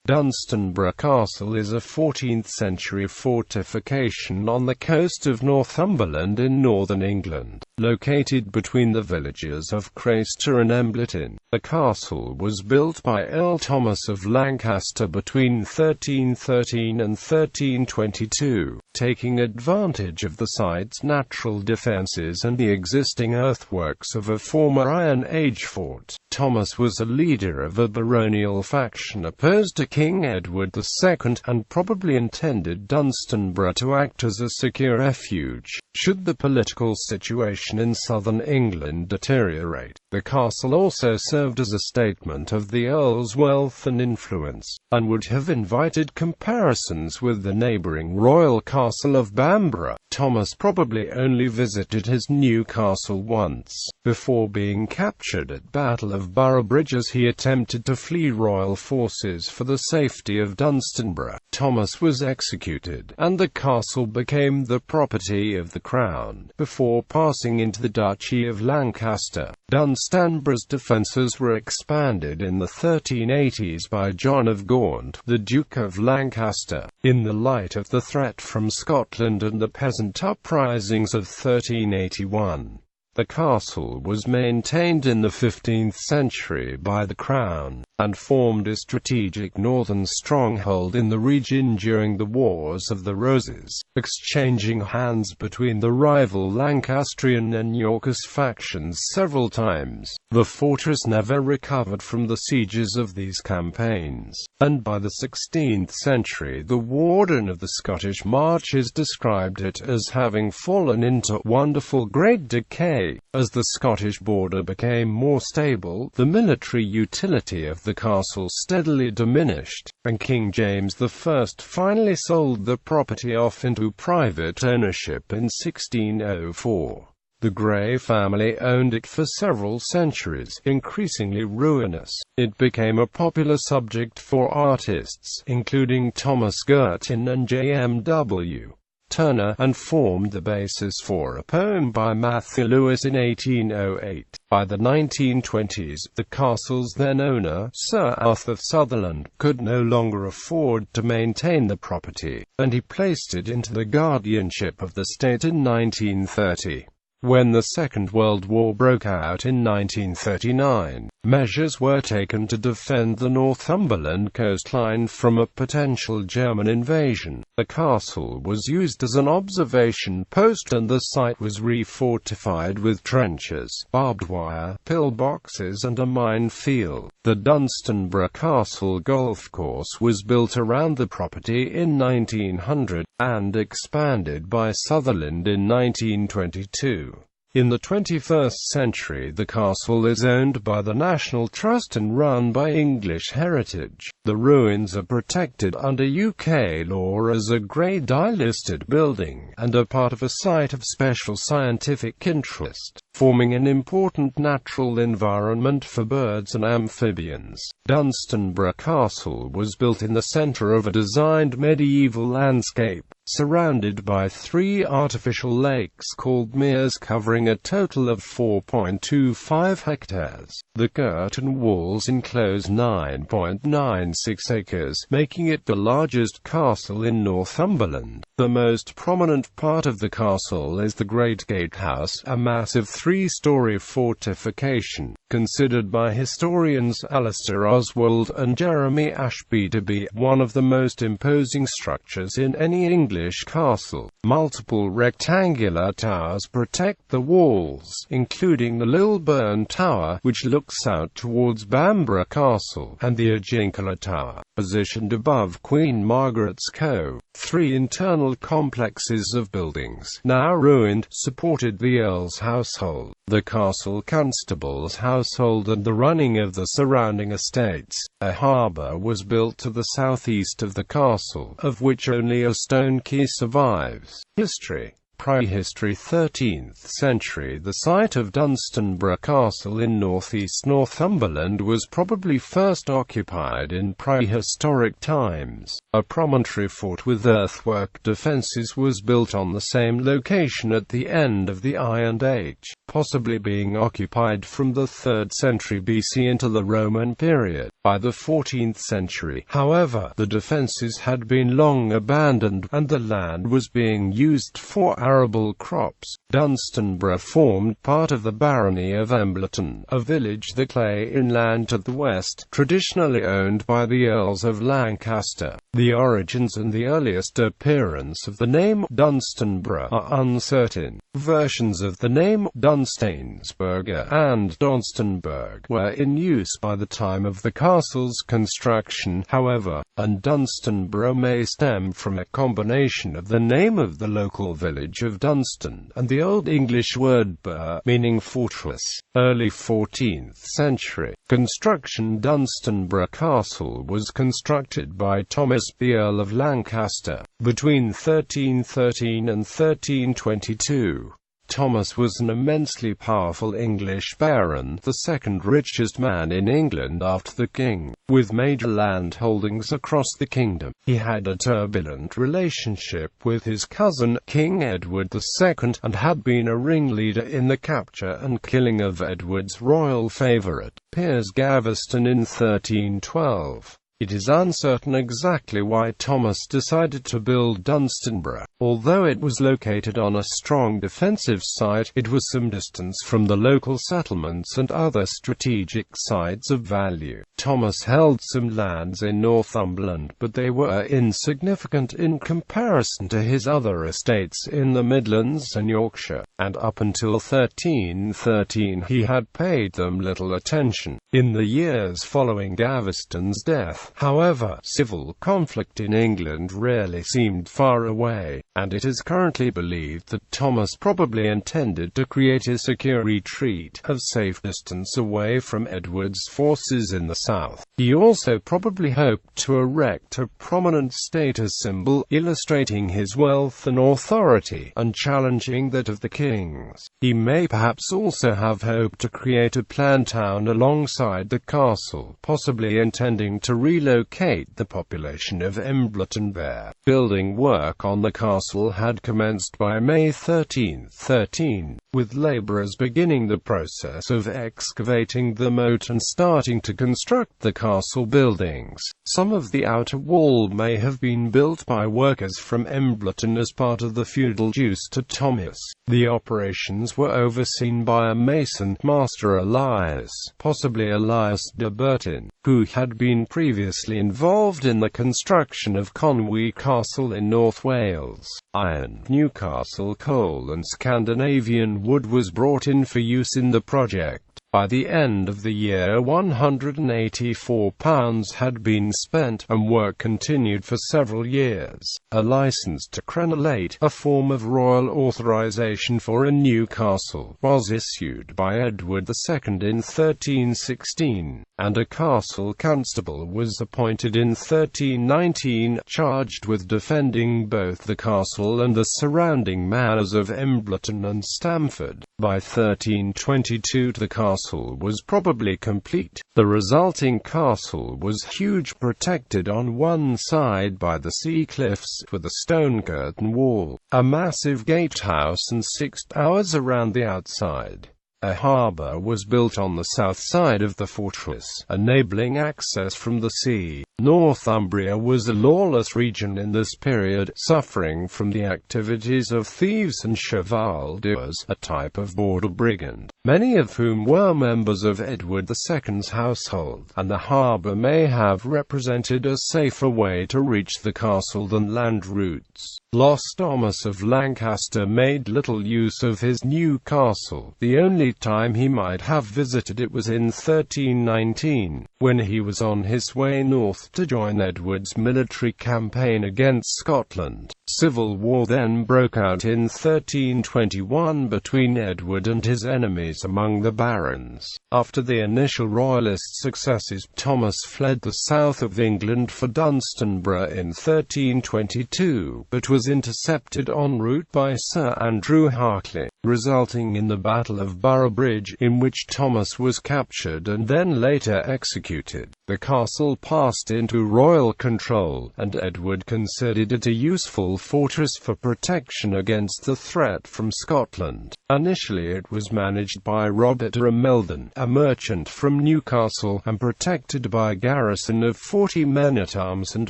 Dunstanburgh Castle is a 14th-century fortification on the coast of Northumberland in northern England, located between the villages of Craster and Embleton. The castle was built by Earl Thomas of Lancaster between 1313 and 1322, taking advantage of the site's natural defences and the existing earthworks of a former Iron Age fort. Thomas was a leader of a baronial faction opposed to King Edward II, and probably intended Dunstanburgh to act as a secure refuge, should the political situation in southern England deteriorate. The castle also served as a statement of the Earl's wealth and influence, and would have invited comparisons with the neighbouring royal castle of Bamburgh. Thomas probably only visited his new castle once, before being captured at Battle of Bamburgh as he attempted to flee royal forces for the safety of Dunstanburgh. Thomas was executed, and the castle became the property of the Crown, before passing into the Duchy of Lancaster. Dunstanburgh's defences were expanded in the 1380s by John of Gaunt, the Duke of Lancaster, in the light of the threat from Scotland and the peasant uprisings of 1381. The castle was maintained in the 15th century by the Crown, and formed a strategic northern stronghold in the region during the Wars of the Roses, exchanging hands between the rival Lancastrian and Yorkist factions several times. The fortress never recovered from the sieges of these campaigns, and by the 16th century the Warden of the Scottish Marches described it as having fallen into wonderful great decay. As the Scottish border became more stable, the military utility of the castle steadily diminished, and King James I finally sold the property off into private ownership in 1604. The Grey family owned it for several centuries. Increasingly ruinous, it became a popular subject for artists, including Thomas Girton and J.M.W. Turner, and formed the basis for a poem by Matthew Lewis in 1808. By the 1920s, the castle's then owner, Sir Arthur Sutherland, could no longer afford to maintain the property, and he placed it into the guardianship of the state in 1930. When the Second World War broke out in 1939, measures were taken to defend the Northumberland coastline from a potential German invasion. The castle was used as an observation post, and the site was refortified with trenches, barbed wire, pillboxes and a minefield. The Dunstanburgh Castle golf course was built around the property in 1900, and expanded by Sutherland in 1922. In the 21st century, the castle is owned by the National Trust and run by English Heritage. The ruins are protected under UK law as a Grade I listed building, and are part of a site of special scientific interest, forming an important natural environment for birds and amphibians. Dunstanburgh Castle was built in the centre of a designed medieval landscape, surrounded by 3 artificial lakes called meres covering a total of 4.25 hectares. The curtain walls enclose 9.96 acres, making it the largest castle in Northumberland. The most prominent part of the castle is the Great Gatehouse, a massive 3-story fortification, considered by historians Alistair Oswald and Jeremy Ashby to be one of the most imposing structures in any English castle. Multiple rectangular towers protect the walls, including the Lilburn Tower, which looks out towards Bamburgh Castle, and the Agincola Tower, positioned above Queen Margaret's Cove. 3 internal complexes of buildings, now ruined, supported the Earl's household, the castle constable's household and the running of the surrounding estates. A harbour was built to the southeast of the castle, of which only a stone quay survives. History. Prehistory 13th century. The site of Dunstanburgh Castle in northeast Northumberland was probably first occupied in prehistoric times. A promontory fort with earthwork defences was built on the same location at the end of the Iron Age, possibly being occupied from the 3rd century BC into the Roman period. By the 14th century, however, the defences had been long abandoned, and the land was being used for arable crops. Dunstanburgh formed part of the barony of Embleton, a village that lay inland to the west, traditionally owned by the Earls of Lancaster. The origins and the earliest appearance of the name Dunstanburgh are uncertain. Versions of the name Dunstanburgh and Dunstanburgh were in use by the time of the castle's construction, however, and Dunstanburgh may stem from a combination of the name of the local village of Dunstan and the Old English word burh, meaning fortress. Early 14th century construction. Dunstanburgh Castle was constructed by Thomas, the Earl of Lancaster, between 1313 and 1322. Thomas was an immensely powerful English baron, the second richest man in England after the king, with major land holdings across the kingdom. He had a turbulent relationship with his cousin, King Edward II, and had been a ringleader in the capture and killing of Edward's royal favourite, Piers Gaveston, in 1312. It is uncertain exactly why Thomas decided to build Dunstanburgh. Although it was located on a strong defensive site, it was some distance from the local settlements and other strategic sites of value. Thomas held some lands in Northumberland, but they were insignificant in comparison to his other estates in the Midlands and Yorkshire, and up until 1313 he had paid them little attention. In the years following Gaveston's death, however, civil conflict in England rarely seemed far away, and it is currently believed that Thomas probably intended to create a secure retreat of safe distance away from Edward's forces in the south. He also probably hoped to erect a prominent status symbol, illustrating his wealth and authority, and challenging that of the kings. He may perhaps also have hoped to create a planned town alongside the castle, possibly intending to relocate the population of Embleton there. Building work on the castle had commenced by May 1313, with labourers beginning the process of excavating the moat and starting to construct the castle buildings. Some of the outer wall may have been built by workers from Embleton as part of the feudal dues to Thomas. The operations were overseen by a mason, Master Elias, possibly Elias de Burton, who had been previously involved in the construction of Conwy Castle in North Wales. Iron, Newcastle coal and Scandinavian wood was brought in for use in the project. By the end of the year £184 had been spent, and work continued for several years. A license to crenellate, a form of royal authorization for a new castle, was issued by Edward II in 1316, and a castle constable was appointed in 1319, charged with defending both the castle and the surrounding manors of Embleton and Stamford. By 1322 the castle was probably complete. The resulting castle was huge, protected on one side by the sea cliffs with a stone curtain wall, a massive gatehouse and 6 towers around the outside. A harbour was built on the south side of the fortress, enabling access from the sea. Northumbria was a lawless region in this period, suffering from the activities of thieves and chevaldeurs, a type of border brigand, many of whom were members of Edward II's household, and the harbour may have represented a safer way to reach the castle than land routes. Earl Thomas of Lancaster made little use of his new castle, the only only time he might have visited it was in 1319, when he was on his way north to join Edward's military campaign against Scotland. Civil war then broke out in 1321 between Edward and his enemies among the barons. After the initial royalist successes, Thomas fled the south of England for Dunstanburgh in 1322, but was intercepted en route by Sir Andrew Harclay, resulting in the Battle of Borough Bridge, in which Thomas was captured and then later executed. The castle passed into royal control, and Edward considered it a useful fortress for protection against the threat from Scotland. Initially it was managed by Robert Embleton, a merchant from Newcastle, and protected by a garrison of 40 men-at-arms and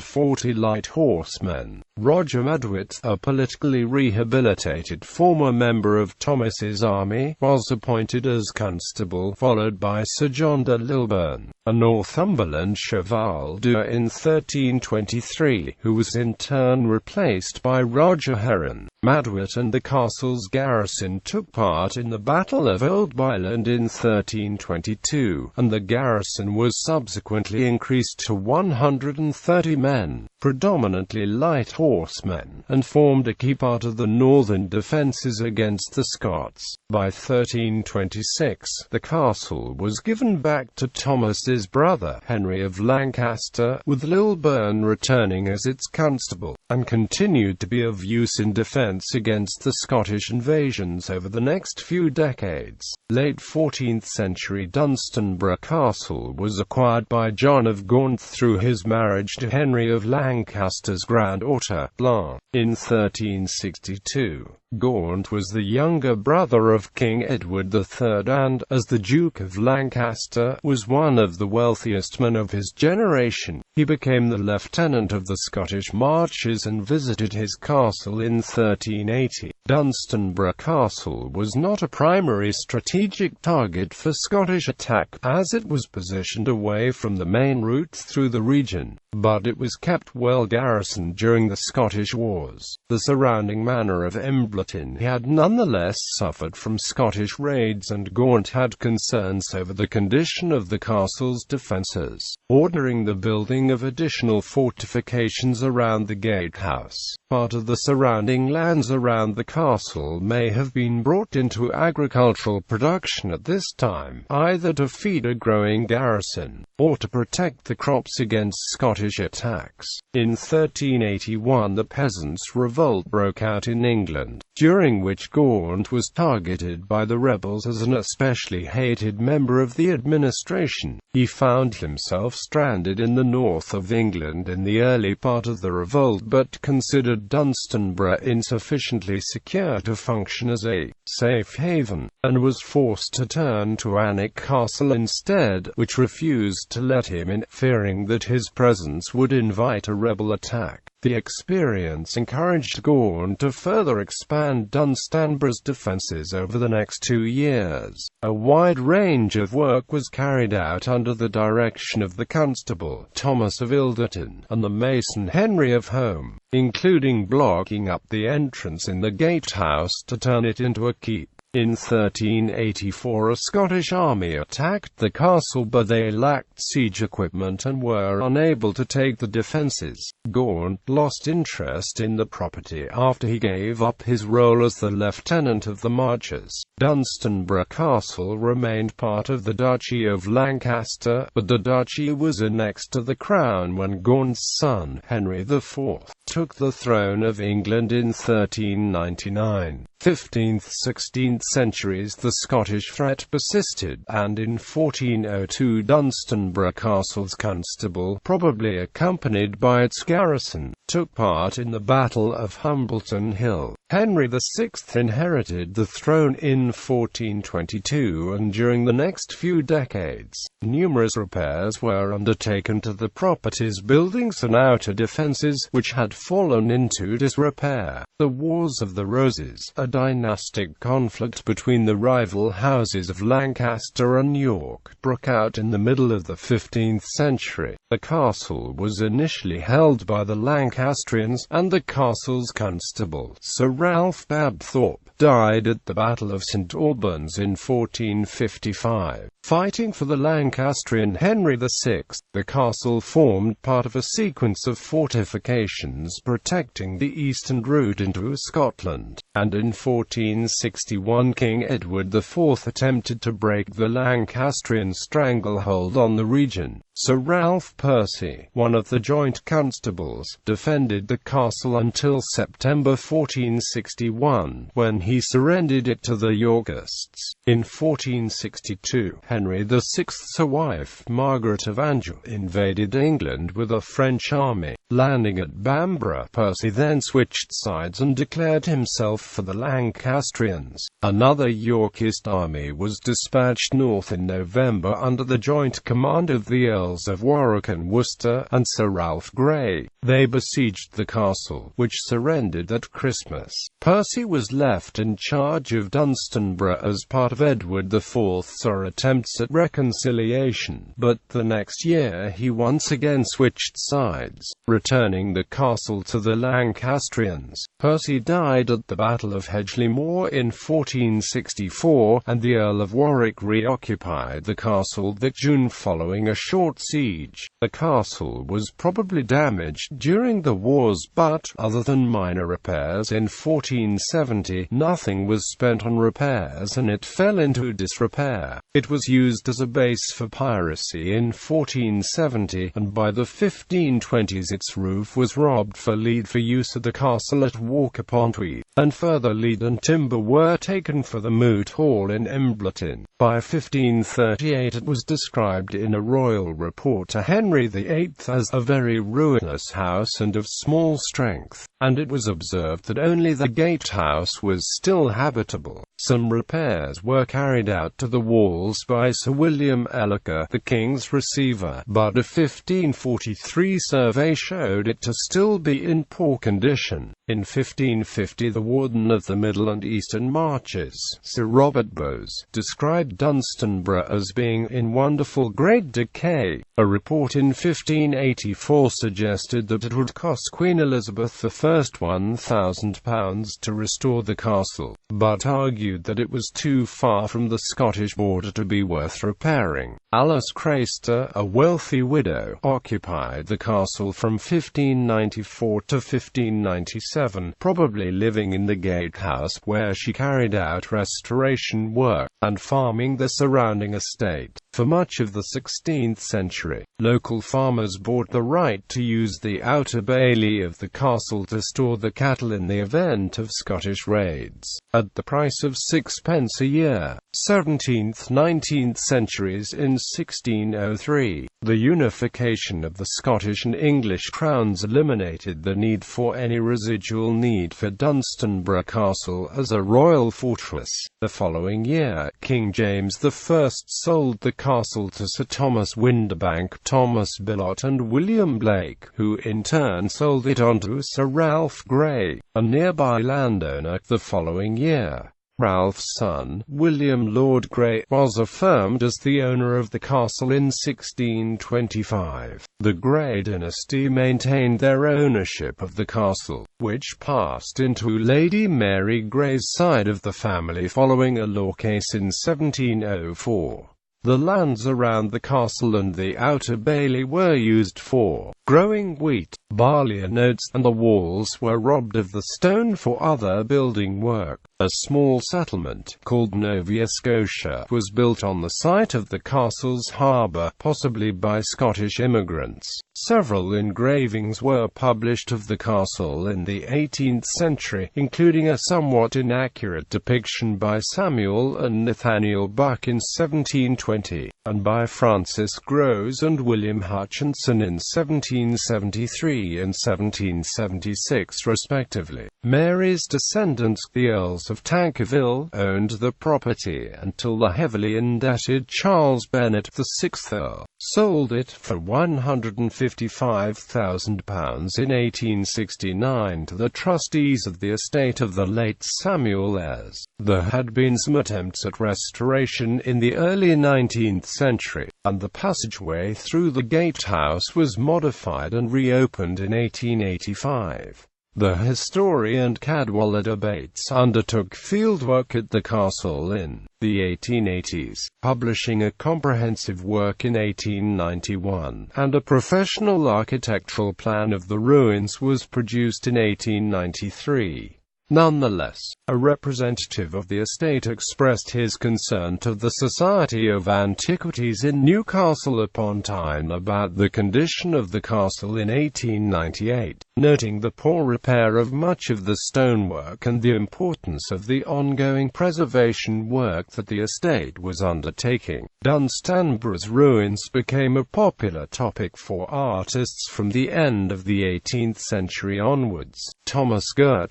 40 light horsemen. Roger Madwit, a politically rehabilitated former member of Thomas's army, was appointed as constable, followed by Sir John de Lilburne, a Northumberland chevalier in 1323, who was in turn replaced by Roger Heron. Madwit and the castle's garrison took part in the Battle of Old Byland in 1322, and the garrison was subsequently increased to 130 men, predominantly light horsemen, and formed a key part of the northern defences against the Scots. By 1326, the castle was given back to Thomas's brother, Henry of Lancaster, with Lilburne returning as its constable, and continued to be of use in defence against the Scottish invasions over the next few decades. Late 14th century Dunstanburgh Castle was acquired by John of Gaunt through his marriage to Henry of Lancaster's granddaughter, Blanche, in 1362. Gaunt was the younger brother of King Edward III and, as the Duke of Lancaster, was one of the wealthiest men of his generation. He became the lieutenant of the Scottish Marches and visited his castle in 1380. Dunstanburgh Castle was not a primary strategic target for Scottish attack, as it was positioned away from the main routes through the region, but it was kept well garrisoned during the Scottish Wars. The surrounding manor of Embleton had nonetheless suffered from Scottish raids, and Gaunt had concerns over the condition of the castle's defences, ordering the building of additional fortifications around the gatehouse. Part of the surrounding lands around the castle may have been brought into agricultural production at this time, either to feed a growing garrison, or to protect the crops against Scottish attacks. In 1381 the Peasants' Revolt broke out in England, during which Gaunt was targeted by the rebels as an especially hated member of the administration. He found himself stranded in the north of England in the early part of the revolt, but considered Dunstanburgh insufficiently secure to function as a safe haven, and was forced to turn to Alnwick Castle instead, which refused to let him in, fearing that his presence would invite a rebel attack. The experience encouraged Gaunt to further expand Dunstanburgh's defences over the next 2 years. A wide range of work was carried out under the direction of the constable, Thomas of Ilderton, and the mason Henry of Home, including blocking up the entrance in the gatehouse to turn it into a keep. In 1384 a Scottish army attacked the castle, but they lacked siege equipment and were unable to take the defences. Gaunt lost interest in the property after he gave up his role as the lieutenant of the Marches. Dunstanburgh Castle remained part of the Duchy of Lancaster, but the duchy was annexed to the crown when Gaunt's son, Henry IV, took the throne of England in 1399. 15th–16th centuries the Scottish threat persisted, and in 1402 Dunstanburgh Castle's constable, probably accompanied by its garrison, took part in the Battle of Humbleton Hill. Henry VI inherited the throne in 1422, and during the next few decades, numerous repairs were undertaken to the property's buildings and outer defences, which had fallen into disrepair. The Wars of the Roses, a dynastic conflict between the rival houses of Lancaster and York, broke out in the middle of the 15th century. The castle was initially held by the Lancastrians, and the castle's constable, Sir Ralph Babthorpe, died at the Battle of St Albans in 1455, fighting for the Lancastrian Henry VI. The castle formed part of a sequence of fortifications protecting the eastern route into Scotland, and in 1461 King Edward IV attempted to break the Lancastrian stranglehold on the region. Sir Ralph Percy, one of the joint constables, defended the castle until September 1461, when he surrendered it to the Yorkists. In 1462, Henry VI's wife, Margaret of Anjou, invaded England with a French army. Landing at Bamburgh, Percy then switched sides and declared himself for the Lancastrians. Another Yorkist army was dispatched north in November under the joint command of the Earls of Warwick and Worcester, and Sir Ralph Grey. They besieged the castle, which surrendered at Christmas. Percy was left in charge of Dunstanburgh as part of Edward IV's attempts at reconciliation, but the next year he once again switched sides, returning the castle to the Lancastrians. Percy died at the Battle of Hedgeley Moor in 1464, and the Earl of Warwick reoccupied the castle that June following a short siege. The castle was probably damaged during the wars, but, other than minor repairs in 1470, nothing was spent on repairs and it fell into disrepair. It was used as a base for piracy in 1470, and by the 1520s its roof was robbed for lead for use at the castle at Walker-upon-Tweed, and further lead and timber were taken for the Moot Hall in Embleton. By 1538 it was described in a royal report to Henry VIII as a very ruinous house and of small strength, and it was observed that only the gatehouse was still habitable. Some repairs were carried out to the walls by Sir William Elliker, the king's receiver, but a 1543 survey showed it to still be in poor condition. In 1550 the warden of the Middle and Eastern Marches, Sir Robert Bowes, described Dunstanburgh as being in wonderful great decay. A report in 1584 suggested that it would cost Queen Elizabeth I £1,000 to restore the castle, but argued that it was too far from the Scottish border to be worth repairing. Alice Craster, a wealthy widow, occupied the castle from 1594 to 1597, probably living in the gatehouse, where she carried out restoration work, and farming the surrounding estate. For much of the 16th century, local farmers bought the right to use the outer bailey of the castle to store the cattle in the event of Scottish raids, at the price of 6 pence a year. 17th–19th centuries. In 1603, the unification of the Scottish and English crowns eliminated the need for any residual need for Dunstanburgh Castle as a royal fortress. The following year, King James I sold the castle to Sir Thomas Windebank, Thomas Billot and William Blake, who in turn sold it on to Sir Ralph Grey, a nearby landowner. The following year, Ralph's son, William Lord Grey, was affirmed as the owner of the castle in 1625. The Grey dynasty maintained their ownership of the castle, which passed into Lady Mary Grey's side of the family following a law case in 1704. The lands around the castle and the outer bailey were used for growing wheat, barley and oats, and the walls were robbed of the stone for other building work. A small settlement, called Nova Scotia, was built on the site of the castle's harbour, possibly by Scottish immigrants. Several engravings were published of the castle in the 18th century, including a somewhat inaccurate depiction by Samuel and Nathaniel Buck in 1720, and by Francis Grose and William Hutchinson in 1773 and 1776 respectively. Mary's descendants, the Earls of Tankerville, owned the property until the heavily indebted Charles Bennet, the 6th Earl, sold it for £155,000 in 1869 to the trustees of the estate of the late Samuel Ayres. There had been some attempts at restoration in the early 19th century, and the passageway through the gatehouse was modified and reopened in 1885. The historian Cadwallader Bates undertook fieldwork at the castle in the 1880s, publishing a comprehensive work in 1891, and a professional architectural plan of the ruins was produced in 1893. Nonetheless, a representative of the estate expressed his concern to the Society of Antiquities in Newcastle upon Tyne about the condition of the castle in 1898, noting the poor repair of much of the stonework and the importance of the ongoing preservation work that the estate was undertaking. Dunstanburgh's ruins became a popular topic for artists from the end of the 18th century onwards. Thomas toured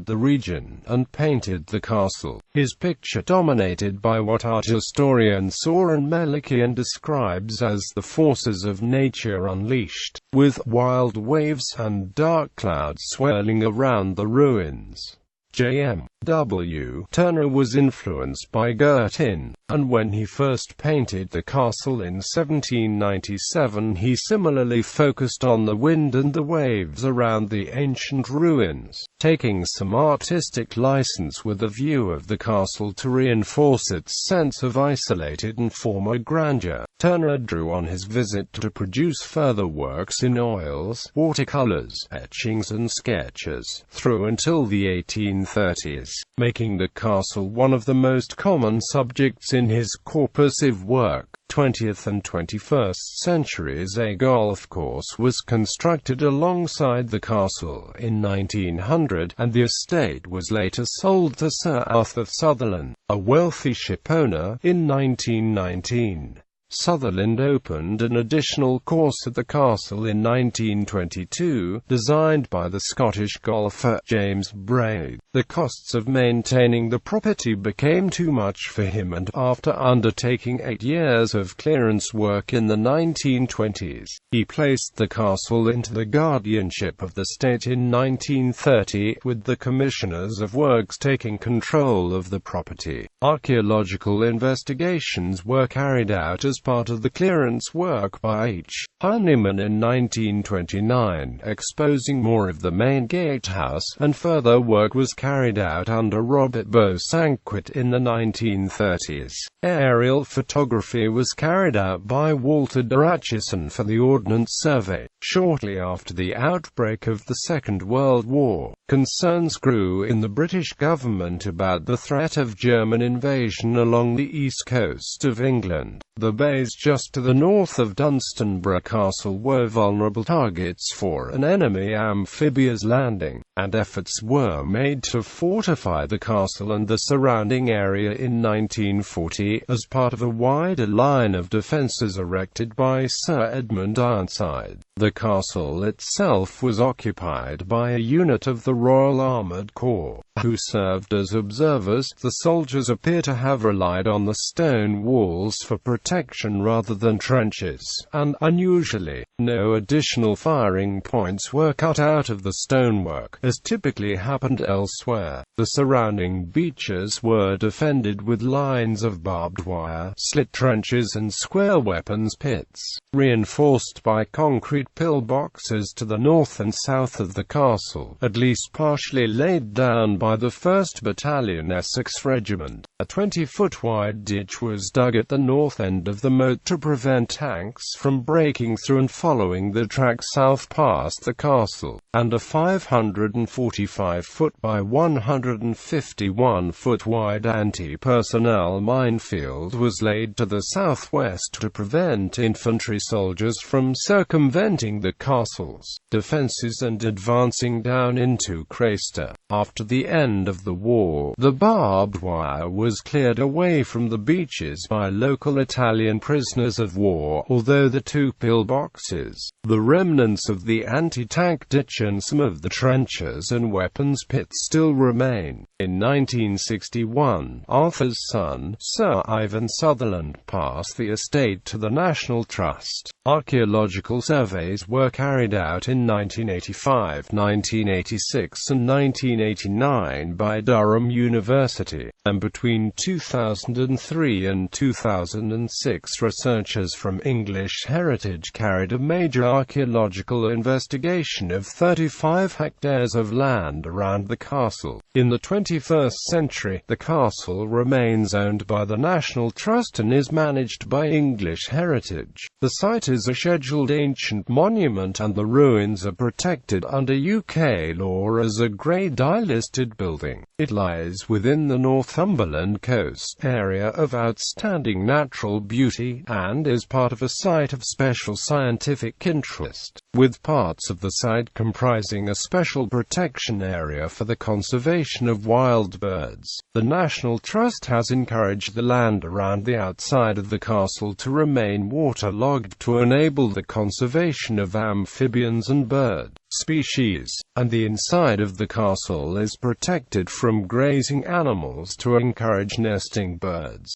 the region and painted the castle. His picture dominated by what art historian Søren Melikian describes as the forces of nature unleashed, with wild waves and dark clouds swirling around the ruins. J.M.W. Turner was influenced by Gertin, and when he first painted the castle in 1797 he similarly focused on the wind and the waves around the ancient ruins, taking some artistic license with a view of the castle to reinforce its sense of isolated and former grandeur. Turner drew on his visit to produce further works in oils, watercolors, etchings and sketches, through until the 1830s, making the castle one of the most common subjects in his corpus of work. 20th and 21st centuries. A golf course was constructed alongside the castle in 1900, and the estate was later sold to Sir Arthur Sutherland, a wealthy shipowner, in 1919. Sutherland opened an additional course at the castle in 1922, designed by the Scottish golfer James Braid. The costs of maintaining the property became too much for him, and after undertaking 8 years of clearance work in the 1920s, he placed the castle into the guardianship of the state in 1930, with the Commissioners of Works taking control of the property. Archaeological investigations were carried out as part of the clearance work by H. Honeyman in 1929, exposing more of the main gatehouse, and further work was carried out under Robert Bosanquet in the 1930s. Aerial photography was carried out by Walter de Atchison for the Ordnance Survey. Shortly after the outbreak of the Second World War, concerns grew in the British government about the threat of German invasion along the east coast of England. The bays just to the north of Dunstanburgh Castle were vulnerable targets for an enemy amphibious landing, and efforts were made to fortify the castle and the surrounding area in 1940, as part of a wider line of defences erected by Sir Edmund Ironside. The castle itself was occupied by a unit of the Royal Armoured Corps, who served as observers. The soldiers appear to have relied on the stone walls for protection rather than trenches, and, unusually, no additional firing points were cut out of the stonework, as typically happened elsewhere. The surrounding beaches were defended with lines of barbed wire, slit trenches and square weapons pits, reinforced by concrete pillboxes to the north and south of the castle, at least partially laid down by the 1st Battalion Essex Regiment. A 20-foot-wide ditch was dug at the north end of the moat to prevent tanks from breaking through and following the track south past the castle, and a 545-foot by 151-foot-wide anti-personnel minefield was laid to the southwest to prevent infantry soldiers from circumventing the castle's defences and advancing down into Craster. After the end of the war, the barbed wire was cleared away from the beaches by local Italian prisoners of war, although the 2 pillboxes, the remnants of the anti-tank ditch and some of the trenches and weapons pits still remain. In 1961, Arthur's son, Sir Ivan Sutherland, passed the estate to the National Trust. Archaeological surveys were carried out in 1985, 1986 and 1989 by Durham University. and between 2003 and 2006 researchers from English Heritage carried a major archaeological investigation of 35 hectares of land around the castle. In the 21st century, the castle remains owned by the National Trust and is managed by English Heritage. The site is a scheduled ancient monument and the ruins are protected under UK law as a Grade I listed building. It lies within the Northumberland coast area of outstanding natural beauty, and is part of a site of special scientific interest, with parts of the site comprising a special protection area for the conservation of wild birds. The National Trust has encouraged the land around the outside of the castle to remain waterlogged to enable the conservation of amphibians and bird species, and the inside of the castle is protected from grazing animals to encourage nesting birds.